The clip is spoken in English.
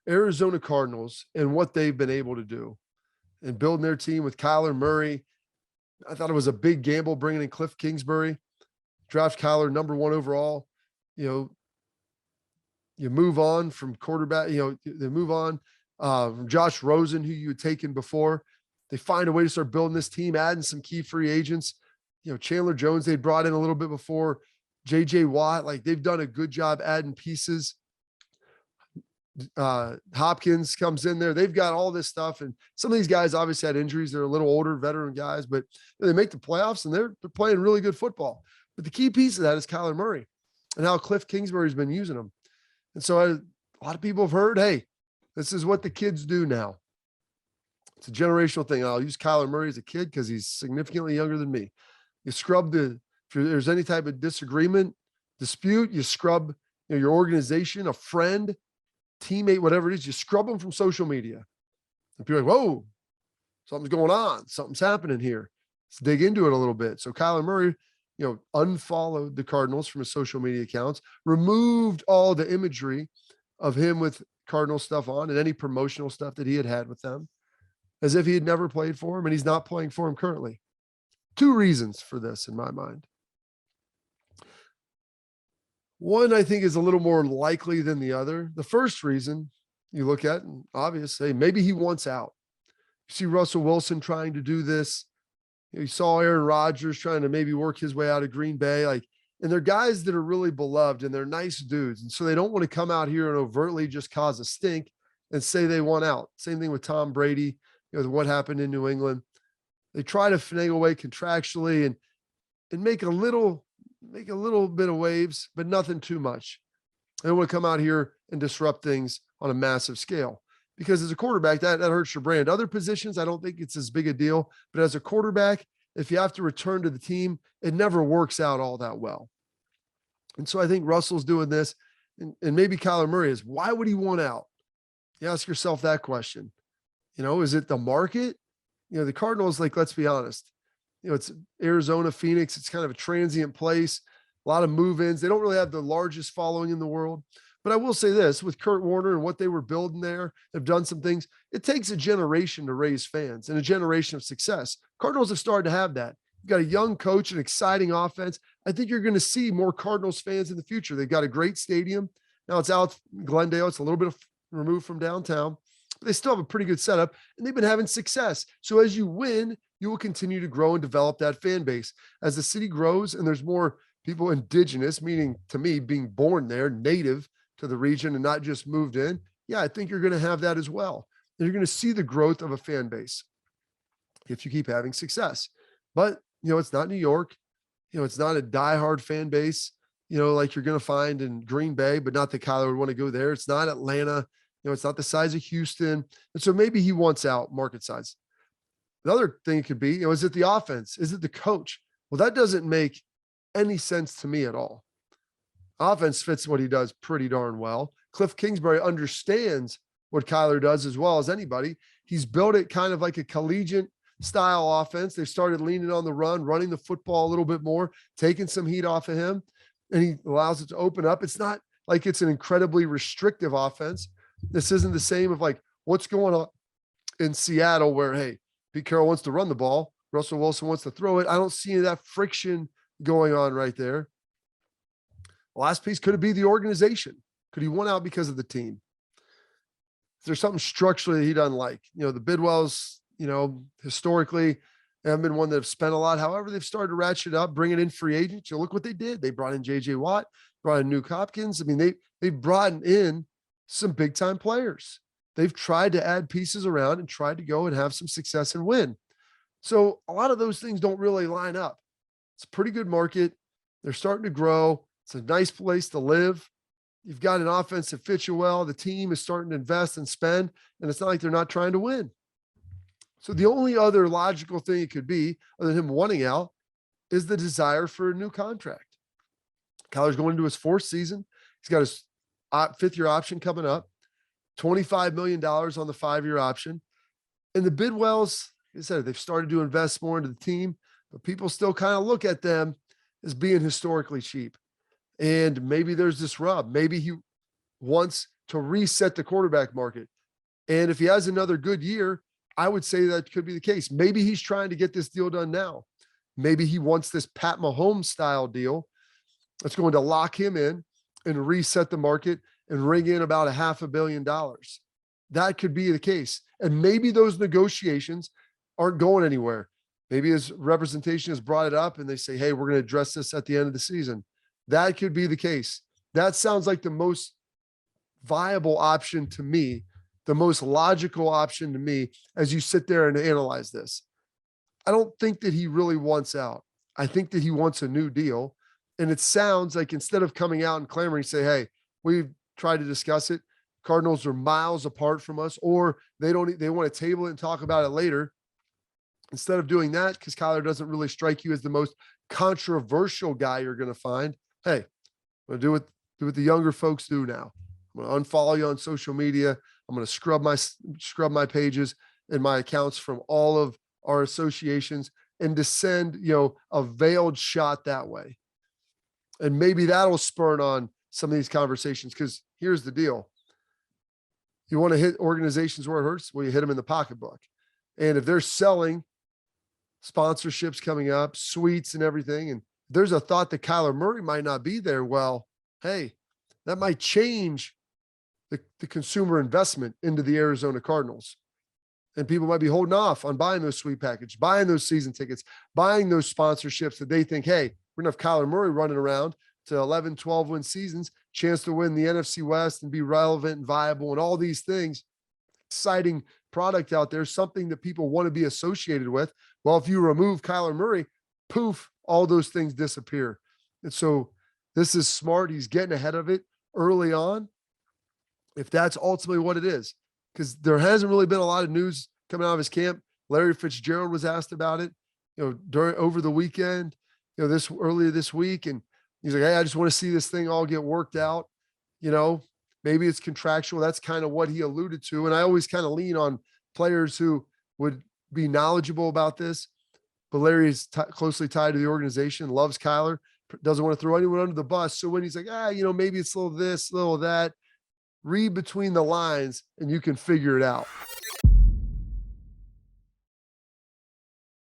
Arizona Cardinals and what they've been able to do and building their team with Kyler Murray. I thought it was a big gamble bringing in Cliff Kingsbury, draft Kyler number 1 overall. You know, you move on from quarterback, they move on from Josh Rosen, who you had taken before. They find a way to start building this team, adding some key free agents. Chandler Jones, they brought in a little bit before. JJ Watt, like they've done a good job adding pieces. Hopkins comes in there. They've got all this stuff. And some of these guys obviously had injuries. They're a little older veteran guys, but they make the playoffs and they're playing really good football. But the key piece of that is Kyler Murray and how Cliff Kingsbury's been using them. And so a lot of people have heard, hey, this is what the kids do now. It's a generational thing. I'll use Kyler Murray as a kid because he's significantly younger than me. You scrub if there's any type of disagreement, dispute, you scrub your organization, a friend, teammate, whatever it is, you scrub them from social media. And people are like, whoa, something's going on. Something's happening here. Let's dig into it a little bit. So Kyler Murray, unfollowed the Cardinals from his social media accounts, removed all the imagery of him with Cardinal stuff on and any promotional stuff that he had with them, as if he had never played for him, and he's not playing for him currently. 2 reasons for this in my mind. One, I think, is a little more likely than the other. The first reason you look at, and obvious, hey, maybe he wants out. You see Russell Wilson trying to do this. You saw Aaron Rodgers trying to maybe work his way out of Green Bay. And they're guys that are really beloved and they're nice dudes. And so they don't want to come out here and overtly just cause a stink and say they want out. Same thing with Tom Brady, what happened in New England. They try to finagle away contractually and make a little bit of waves, but nothing too much. They don't want to come out here and disrupt things on a massive scale. Because as a quarterback, that hurts your brand. Other positions, I don't think it's as big a deal. But as a quarterback, if you have to return to the team, it never works out all that well. And so I think Russell's doing this, and maybe Kyler Murray is. Why would he want out? You ask yourself that question. Is it the market? The Cardinals, let's be honest. It's Arizona, Phoenix. It's kind of a transient place, a lot of move-ins. They don't really have the largest following in the world. But I will say this, with Kurt Warner and what they were building there, they've done some things. It takes a generation to raise fans and a generation of success. Cardinals have started to have that. You've got a young coach, an exciting offense. I think you're going to see more Cardinals fans in the future. They've got a great stadium. Now it's out in Glendale. It's a little bit removed from downtown. But they still have a pretty good setup, and they've been having success. So as you win, you will continue to grow and develop that fan base. As the city grows and there's more people indigenous, meaning to me being born there, native to the region and not just moved in, yeah, I think you're going to have that as well. And you're going to see the growth of a fan base if you keep having success. But, it's not New York. It's not a diehard fan base, like you're going to find in Green Bay, but not that Kyler would want to go there. It's not Atlanta. It's not the size of Houston. And so maybe he wants out market size. The other thing it could be, is it the offense? Is it the coach? Well, that doesn't make any sense to me at all. Offense fits what he does pretty darn well. Cliff Kingsbury understands what Kyler does as well as anybody. He's built it kind of like a collegiate style offense. They've started leaning on the run, running the football a little bit more, taking some heat off of him, and he allows it to open up. It's not like it's an incredibly restrictive offense. This isn't the same of what's going on in Seattle where, hey, Pete Carroll wants to run the ball. Russell Wilson wants to throw it. I don't see any of that friction going on right there. The last piece, could it be the organization? Could he want out because of the team? Is there something structurally that he doesn't like? The Bidwells, historically haven't been one that have spent a lot. However, they've started to ratchet up, bringing in free agents. Look what they did. They brought in JJ Watt, brought in Nuke Hopkins. I mean, they've brought in some big time players. They've tried to add pieces around and tried to go and have some success and win. So a lot of those things don't really line up. It's a pretty good market. They're starting to grow. It's a nice place to live. You've got an offense that fits you well. The team is starting to invest and spend, and it's not like they're not trying to win. So the only other logical thing it could be, other than him wanting out, is the desire for a new contract. Kyler's going into his 4th season. He's got his 5th-year option coming up, $25 million on the 5-year option. And the Bidwells, like I said, they've started to invest more into the team, but people still kind of look at them as being historically cheap. And maybe there's this rub. Maybe he wants to reset the quarterback market. And if he has another good year, I would say that could be the case. Maybe he's trying to get this deal done now. Maybe he wants this Pat Mahomes style deal that's going to lock him in and reset the market and ring in about $500 million. That could be the case. And maybe those negotiations aren't going anywhere. Maybe his representation has brought it up and they say, hey, we're going to address this at the end of the season. That could be the case. That sounds like the most viable option to me, the most logical option to me as you sit there and analyze this. I don't think that he really wants out. I think that he wants a new deal. And it sounds like instead of coming out and clamoring, say, hey, we've tried to discuss it. Cardinals are miles apart from us, or they want to table it and talk about it later. Instead of doing that, because Kyler doesn't really strike you as the most controversial guy you're going to find. Hey, I'm going to do what the younger folks do now. I'm going to unfollow you on social media. I'm going to scrub my pages and my accounts from all of our associations and to send, a veiled shot that way. And maybe that'll spur on some of these conversations. Because here's the deal. You want to hit organizations where it hurts? Well, you hit them in the pocketbook. And if they're selling sponsorships coming up, suites and everything, and there's a thought that Kyler Murray might not be there, well, hey, that might change the consumer investment into the Arizona Cardinals. And people might be holding off on buying those suite package, buying those season tickets, buying those sponsorships that they think, hey, we're going to have Kyler Murray running around to 11, 12 win seasons, chance to win the NFC West and be relevant and viable and all these things. Exciting product out there, something that people want to be associated with. Well, if you remove Kyler Murray, poof, all those things disappear. And so this is smart. He's getting ahead of it early on, if that's ultimately what it is, because there hasn't really been a lot of news coming out of his camp. Larry Fitzgerald was asked about it, over the weekend, earlier this week. And he's like, hey, I just want to see this thing all get worked out. Maybe it's contractual. That's kind of what he alluded to. And I always kind of lean on players who would be knowledgeable about this. But Larry is closely tied to the organization, loves Kyler, doesn't want to throw anyone under the bus. So when he's like, maybe it's a little this, a little that, read between the lines and you can figure it out.